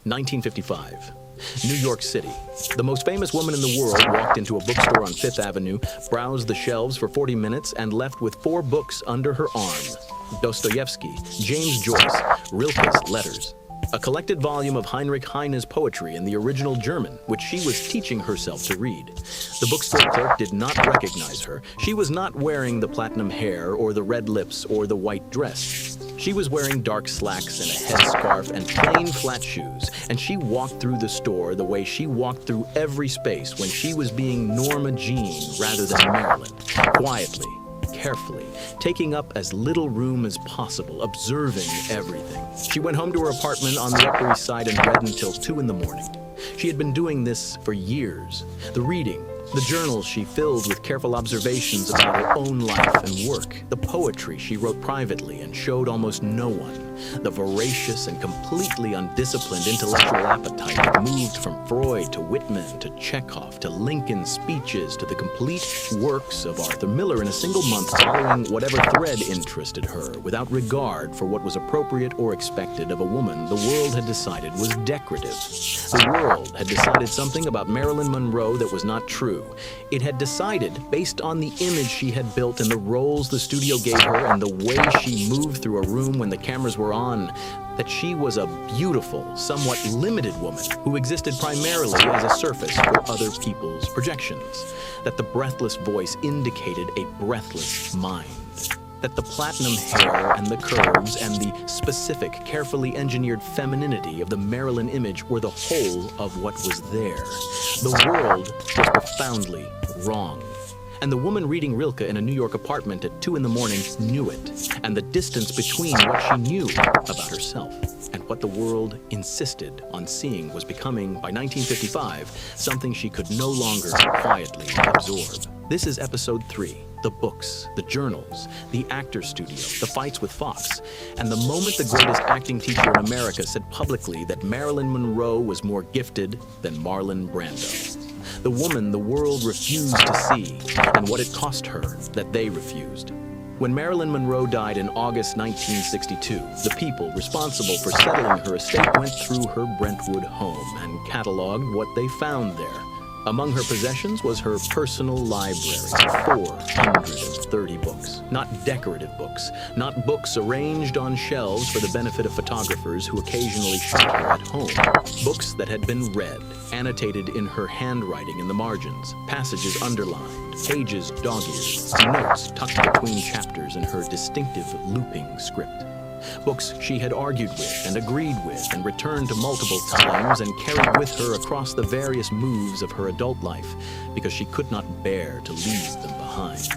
1955. New York City. The most famous woman in the world walked into a bookstore on Fifth Avenue, browsed the shelves for 40 minutes, and left with 4 books under her arm. Dostoevsky, James Joyce, Rilke's letters. A collected volume of Heinrich Heine's poetry in the original German, which she was teaching herself to read. The bookstore clerk did not recognize her. She was not wearing the platinum hair or the red lips or the white dress. She was wearing dark slacks and a headscarf and plain flat shoes, and she walked through the store the way she walked through every space when she was being Norma Jean rather than Marilyn, quietly, carefully, taking up as little room as possible, observing everything. She went home to her apartment on the Upper East Side and read until 2 in the morning. She had been doing this for years. The reading, the journals she filled with careful observations about her own life and work, the poetry she wrote privately and showed almost no one, the voracious and completely undisciplined intellectual appetite that moved from Freud to Whitman to Chekhov to Lincoln's speeches to the complete works of Arthur Miller in a single month, following whatever thread interested her, without regard for what was appropriate or expected of a woman the world had decided was decorative. The world had decided something about Marilyn Monroe that was not true. It had decided, based on the image she had built and the roles the studio gave her and the way she moved through a room when the cameras were on, that she was a beautiful, somewhat limited woman who existed primarily as a surface for other people's projections, that the breathless voice indicated a breathless mind, that the platinum hair and the curves and the specific, carefully engineered femininity of the Marilyn image were the whole of what was there. The world was profoundly wrong. And the woman reading Rilke in a New York apartment at 2 in the morning knew it, and the distance between what she knew about herself and what the world insisted on seeing was becoming, by 1955, something she could no longer quietly absorb. This is episode 3. The books, the journals, the actor's studio, the fights with Fox, and the moment the greatest acting teacher in America said publicly that Marilyn Monroe was more gifted than Marlon Brando. The woman the world refused to see, and what it cost her that they refused. When Marilyn Monroe died in August 1962, the people responsible for settling her estate went through her Brentwood home and cataloged what they found there. Among her possessions was her personal library, 430 books. Not decorative books, not books arranged on shelves for the benefit of photographers who occasionally shot her at home. Books that had been read, annotated in her handwriting in the margins, passages underlined, pages dog-eared, notes tucked between chapters in her distinctive looping script. Books she had argued with and agreed with and returned to multiple times and carried with her across the various moves of her adult life because she could not bear to leave them behind.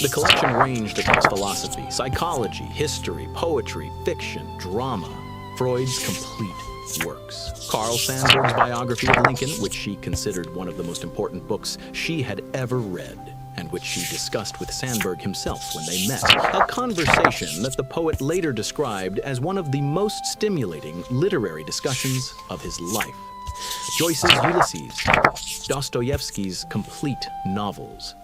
The collection ranged across philosophy, psychology, history, poetry, fiction, drama, Freud's complete works. Carl Sandburg's biography of Lincoln, which she considered one of the most important books she had ever read, and which she discussed with Sandburg himself when they met. A conversation that the poet later described as one of the most stimulating literary discussions of his life. Joyce's Ulysses, Dostoevsky's complete novels.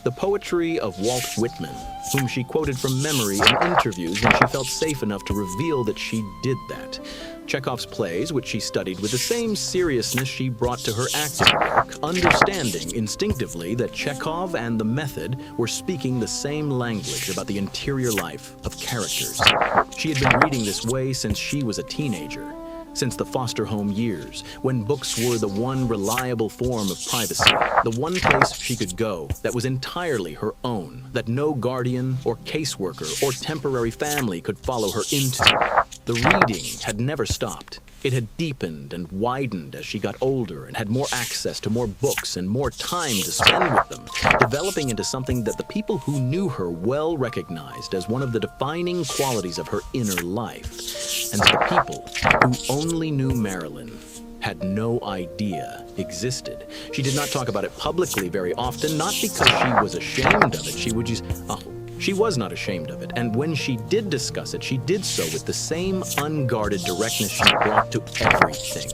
The poetry of Walt Whitman, whom she quoted from memory in interviews when she felt safe enough to reveal that she did that. Chekhov's plays, which she studied with the same seriousness she brought to her acting work, understanding instinctively that Chekhov and the method were speaking the same language about the interior life of characters. She had been reading this way since she was a teenager, since the foster home years, when books were the one reliable form of privacy, the one place she could go that was entirely her own, that no guardian or caseworker or temporary family could follow her into. The reading had never stopped. It had deepened and widened as she got older and had more access to more books and more time to spend with them, developing into something that the people who knew her well recognized as one of the defining qualities of her inner life, and that the people who only knew Marilyn had no idea existed. She did not talk about it publicly very often, not because she was ashamed of it. She was not ashamed of it, and when she did discuss it, she did so with the same unguarded directness she brought to everything.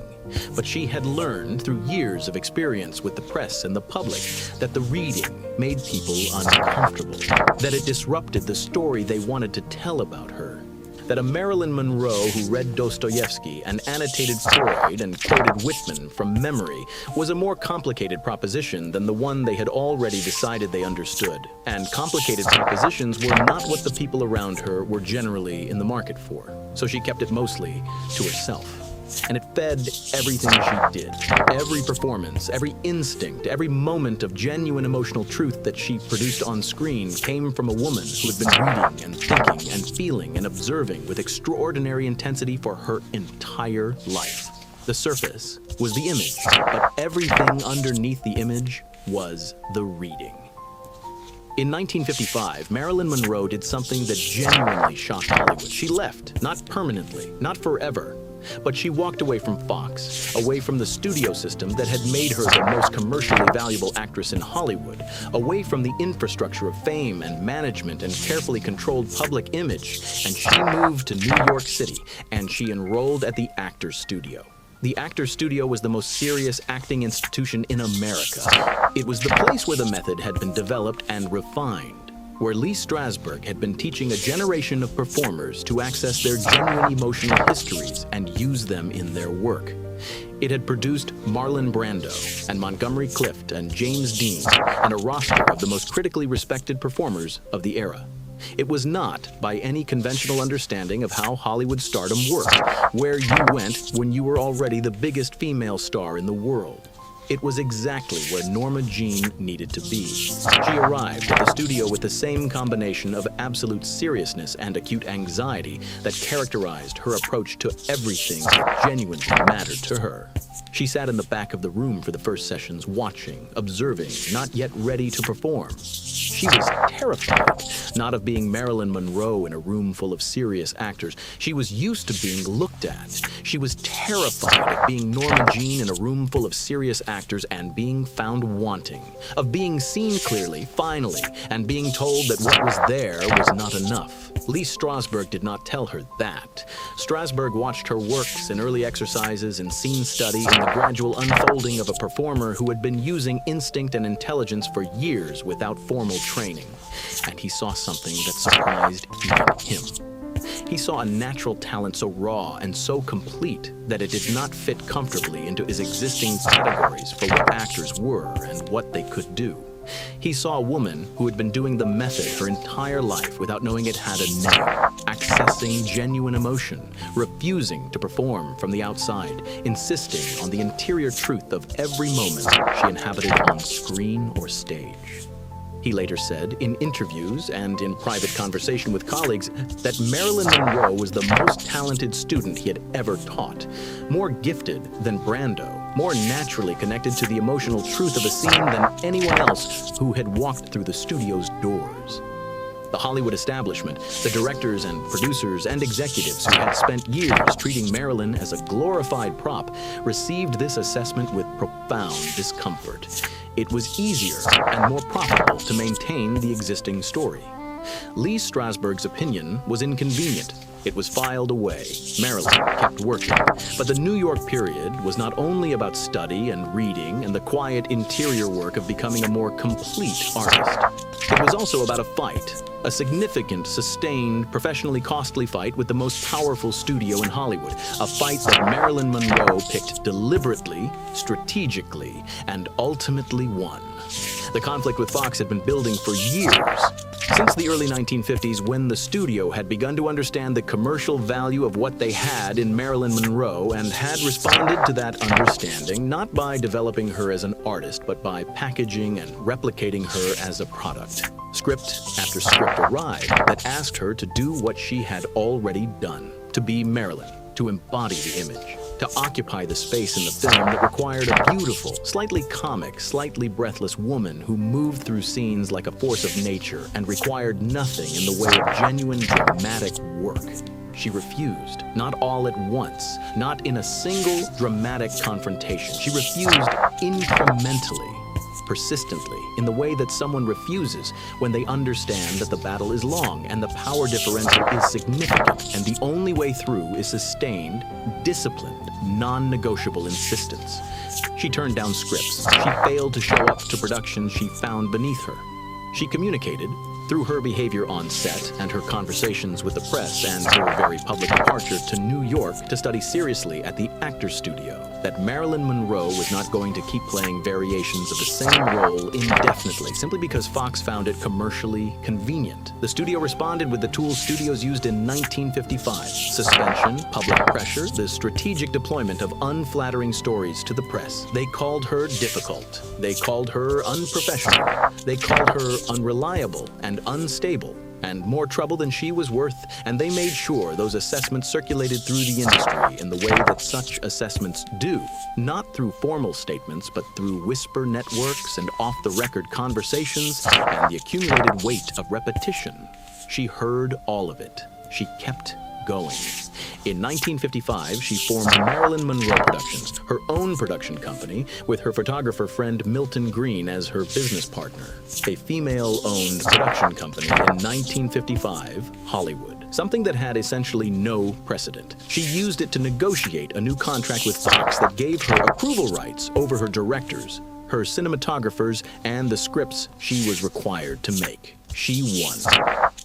But she had learned through years of experience with the press and the public that the reading made people uncomfortable, that it disrupted the story they wanted to tell about her. that a Marilyn Monroe who read Dostoevsky and annotated Freud and quoted Whitman from memory was a more complicated proposition than the one they had already decided they understood. And complicated propositions were not what the people around her were generally in the market for. So she kept it mostly to herself. And it fed everything she did. Every performance, every instinct, every moment of genuine emotional truth that she produced on screen came from a woman who had been reading and thinking and feeling and observing with extraordinary intensity for her entire life. The surface was the image, but everything underneath the image was the reading. In 1955, Marilyn Monroe did something that genuinely shocked Hollywood. She left, not permanently, not forever, but she walked away from Fox, away from the studio system that had made her the most commercially valuable actress in Hollywood, away from the infrastructure of fame and management and carefully controlled public image, and she moved to New York City, and she enrolled at the Actors Studio. The Actors Studio was the most serious acting institution in America. It was the place where the method had been developed and refined, where Lee Strasberg had been teaching a generation of performers to access their genuine emotional histories and use them in their work. It had produced Marlon Brando and Montgomery Clift and James Dean and a roster of the most critically respected performers of the era. It was not by any conventional understanding of how Hollywood stardom worked, where you went when you were already the biggest female star in the world. It was exactly where Norma Jean needed to be. She arrived at the studio with the same combination of absolute seriousness and acute anxiety that characterized her approach to everything that genuinely mattered to her. She sat in the back of the room for the first sessions, watching, observing, not yet ready to perform. She was terrified, not of being Marilyn Monroe in a room full of serious actors. She was used to being looked at. She was terrified of being Norma Jean in a room full of serious actors and being found wanting, of being seen clearly, finally, and being told that what was there was not enough. Lee Strasberg did not tell her that. Strasberg watched her works in early exercises and scene study in the gradual unfolding of a performer who had been using instinct and intelligence for years without formal training. And he saw something that surprised even him. He saw a natural talent so raw and so complete that it did not fit comfortably into his existing categories for what actors were and what they could do. He saw a woman who had been doing the method her entire life without knowing it had a name, accessing genuine emotion, refusing to perform from the outside, insisting on the interior truth of every moment she inhabited on screen or stage. He later said, in interviews and in private conversation with colleagues, that Marilyn Monroe was the most talented student he had ever taught, more gifted than Brando, more naturally connected to the emotional truth of a scene than anyone else who had walked through the studio's doors. The Hollywood establishment, the directors and producers and executives who had spent years treating Marilyn as a glorified prop, received this assessment with profound discomfort. It was easier and more profitable to maintain the existing story. Lee Strasberg's opinion was inconvenient. It was filed away. Marilyn kept working. But the New York period was not only about study and reading and the quiet interior work of becoming a more complete artist. It was also about a fight, a significant, sustained, professionally costly fight with the most powerful studio in Hollywood, a fight that Marilyn Monroe picked deliberately, strategically, and ultimately won. The conflict with Fox had been building for years. Since the early 1950s, when the studio had begun to understand the commercial value of what they had in Marilyn Monroe and had responded to that understanding, not by developing her as an artist, but by packaging and replicating her as a product. Script after script arrived that asked her to do what she had already done, to be Marilyn, to embody the image, to occupy the space in the film that required a beautiful, slightly comic, slightly breathless woman who moved through scenes like a force of nature and required nothing in the way of genuine dramatic work. She refused, not all at once, not in a single dramatic confrontation. She refused incrementally, persistently, in the way that someone refuses when they understand that the battle is long and the power differential is significant, and the only way through is sustained, disciplined, non-negotiable insistence. She turned down scripts. She failed to show up to productions she found beneath her. She communicated, Through her behavior on set and her conversations with the press and her very public departure to New York to study seriously at the Actors Studio, that Marilyn Monroe was not going to keep playing variations of the same role indefinitely simply because Fox found it commercially convenient. The studio responded with the tools studios used in 1955: suspension, public pressure, the strategic deployment of unflattering stories to the press. They called her difficult. They called her unprofessional. They called her unreliable and unstable, and more trouble than she was worth, and they made sure those assessments circulated through the industry in the way that such assessments do, not through formal statements, but through whisper networks and off-the-record conversations and the accumulated weight of repetition. She heard all of it. She kept going. In 1955, she formed Marilyn Monroe Productions, her own production company, with her photographer friend Milton Green as her business partner. A female-owned production company in 1955, Hollywood, something that had essentially no precedent. She used it to negotiate a new contract with Fox that gave her approval rights over her directors, her cinematographers, and the scripts she was required to make. She won.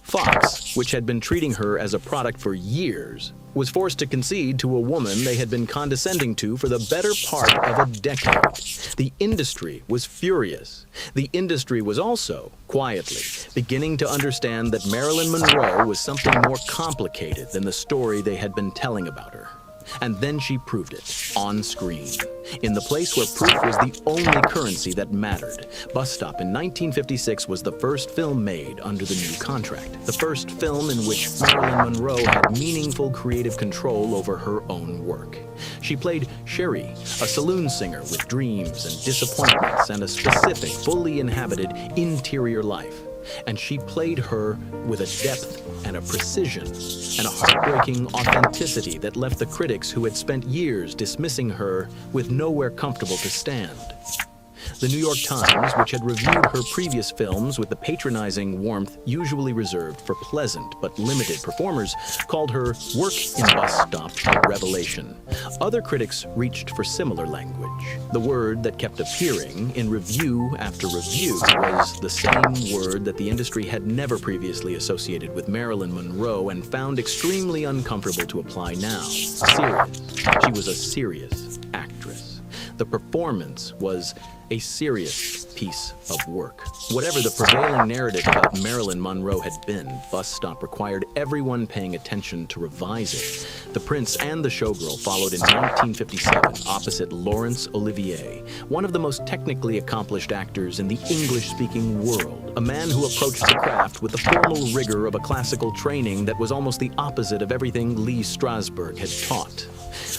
Fox, which had been treating her as a product for years, was forced to concede to a woman they had been condescending to for the better part of a decade. The industry was furious. The industry was also, quietly, beginning to understand that Marilyn Monroe was something more complicated than the story they had been telling about her. And then she proved it, on screen, in the place where proof was the only currency that mattered. Bus Stop in 1956 was the first film made under the new contract, the first film in which Marilyn Monroe had meaningful creative control over her own work. She played Sherry, a saloon singer with dreams and disappointments and a specific, fully inhabited interior life. And she played her with a depth and a precision and a heartbreaking authenticity that left the critics who had spent years dismissing her with nowhere comfortable to stand. The New York Times, which had reviewed her previous films with the patronizing warmth usually reserved for pleasant but limited performers, called her work in Bus Stop a revelation. Other critics reached for similar language. The word that kept appearing in review after review was the same word that the industry had never previously associated with Marilyn Monroe and found extremely uncomfortable to apply now: serious. She was a serious actress. The performance was a serious piece of work. Whatever the prevailing narrative about Marilyn Monroe had been, Bus Stop required everyone paying attention to revise it. The Prince and the Showgirl followed in 1957 opposite Laurence Olivier, one of the most technically accomplished actors in the English-speaking world, a man who approached the craft with the formal rigor of a classical training that was almost the opposite of everything Lee Strasberg had taught.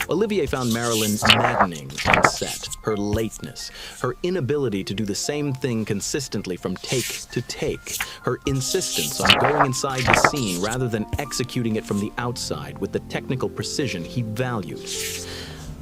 Olivier found Marilyn maddening on set. Her lateness, her inability to do the same thing consistently from take to take, her insistence on going inside the scene rather than executing it from the outside with the technical precision he valued.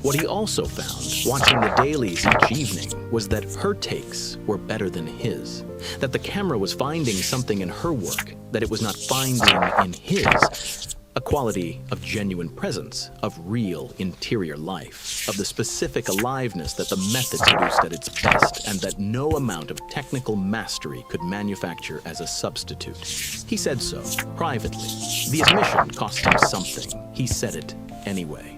What he also found, watching the dailies each evening, was that her takes were better than his, that the camera was finding something in her work that it was not finding in his. A quality of genuine presence, of real interior life, of the specific aliveness that the method produced at its best and that no amount of technical mastery could manufacture as a substitute. He said so, privately. The admission cost him something. He said it anyway.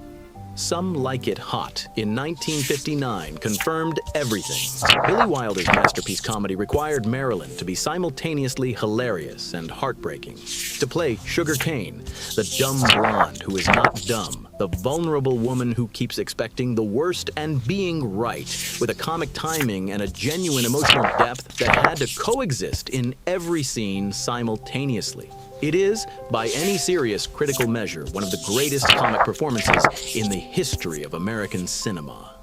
Some Like It Hot in 1959 confirmed everything. Billy Wilder's masterpiece comedy required Marilyn to be simultaneously hilarious and heartbreaking. To play Sugar Cane, the dumb blonde who is not dumb, the vulnerable woman who keeps expecting the worst and being right, with a comic timing and a genuine emotional depth that had to coexist in every scene simultaneously. It is, by any serious critical measure, one of the greatest comic performances in the history of American cinema.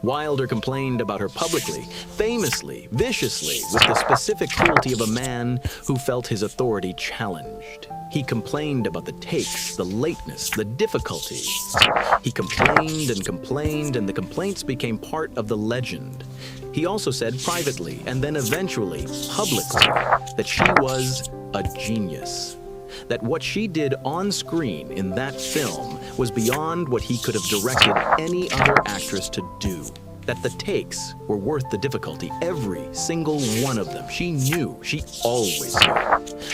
Wilder complained about her publicly, famously, viciously, with the specific cruelty of a man who felt his authority challenged. He complained about the takes, the lateness, the difficulty. He complained and complained, and the complaints became part of the legend. He also said privately, and then eventually publicly, that she was a genius. That what she did on screen in that film was beyond what he could have directed any other actress to do. that the takes were worth the difficulty, every single one of them. She knew, she always knew.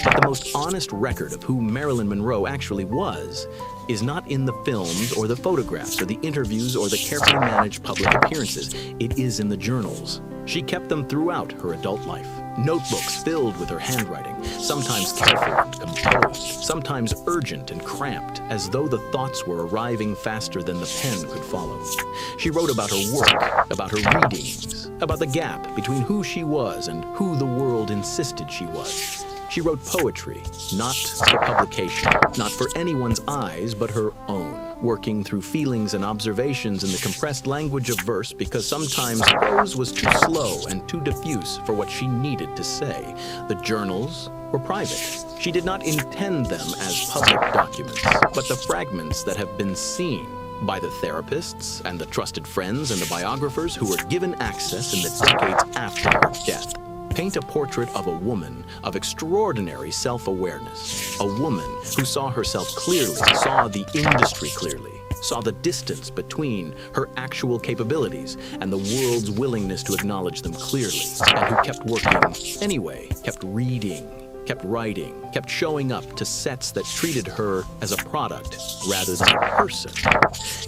But the most honest record of who Marilyn Monroe actually was is not in the films or the photographs or the interviews or the carefully managed public appearances. It is in the journals. She kept them throughout her adult life. Notebooks filled with her handwriting, sometimes careful and composed, sometimes urgent and cramped, as though the thoughts were arriving faster than the pen could follow. She wrote about her work, about her readings, about the gap between who she was and who the world insisted she was. She wrote poetry, not for publication, not for anyone's eyes, but her own, working through feelings and observations in the compressed language of verse because sometimes prose was too slow and too diffuse for what she needed to say. The journals were private. She did not intend them as public documents, but the fragments that have been seen by the therapists and the trusted friends and the biographers who were given access in the decades after her death paint a portrait of a woman of extraordinary self-awareness, a woman who saw herself clearly, saw the industry clearly, saw the distance between her actual capabilities and the world's willingness to acknowledge them clearly, and who kept working anyway, kept reading, kept writing, kept showing up to sets that treated her as a product rather than a person,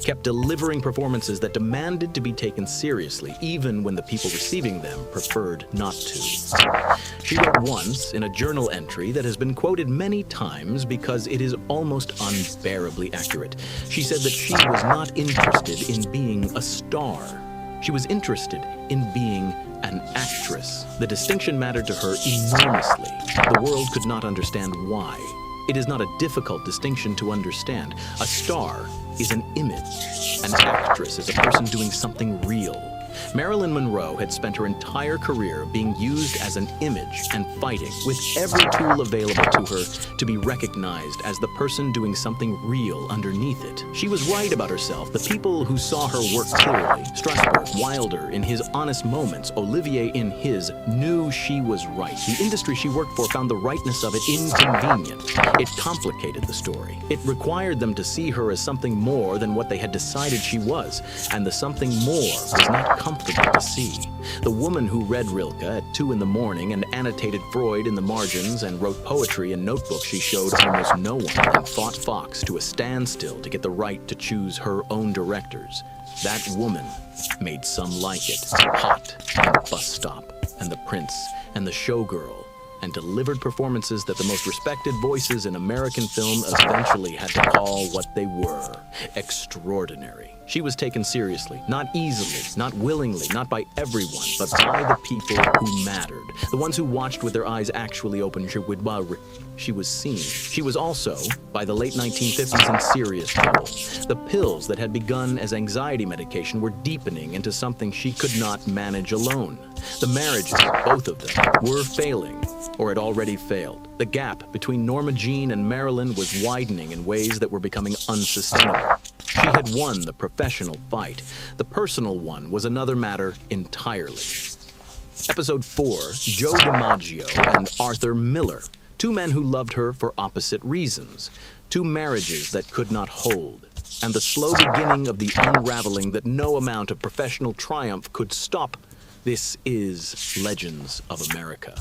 kept delivering performances that demanded to be taken seriously, even when the people receiving them preferred not to. She wrote once in a journal entry that has been quoted many times because it is almost unbearably accurate. She said that she was not interested in being a star. She was interested in being an actress. The distinction mattered to her enormously. The world could not understand why. It is not a difficult distinction to understand. A star is an image. An actress is a person doing something real. Marilyn Monroe had spent her entire career being used as an image and fighting with every tool available to her to be recognized as the person doing something real underneath it. She was right about herself. The people who saw her work clearly, Strasberg, Wilder in his honest moments, Olivier in his, knew she was right. The industry she worked for found the rightness of it inconvenient. It complicated the story. It required them to see her as something more than what they had decided she was, and the something more was not comfortable to see. The woman who read Rilke at 2 a.m. and annotated Freud in the margins and wrote poetry in notebooks she showed almost no one and fought Fox to a standstill to get the right to choose her own directors. That woman made Some Like It, Hot, and Bus Stop, and The Prince, and The Showgirl, and delivered performances that the most respected voices in American film eventually had to call what they were: extraordinary. She was taken seriously, not easily, not willingly, not by everyone, but by the people who mattered, the ones who watched with their eyes actually open. She was seen. She was also, by the late 1950s, in serious trouble. The pills that had begun as anxiety medication were deepening into something she could not manage alone. The marriages, both of them, were failing, or had already failed. The gap between Norma Jean and Marilyn was widening in ways that were becoming unsustainable. She had won the professional fight. The personal one was another matter entirely. Episode 4, Joe DiMaggio and Arthur Miller. Two men who loved her for opposite reasons. Two marriages that could not hold. And the slow beginning of the unraveling that no amount of professional triumph could stop. This is Legends of America.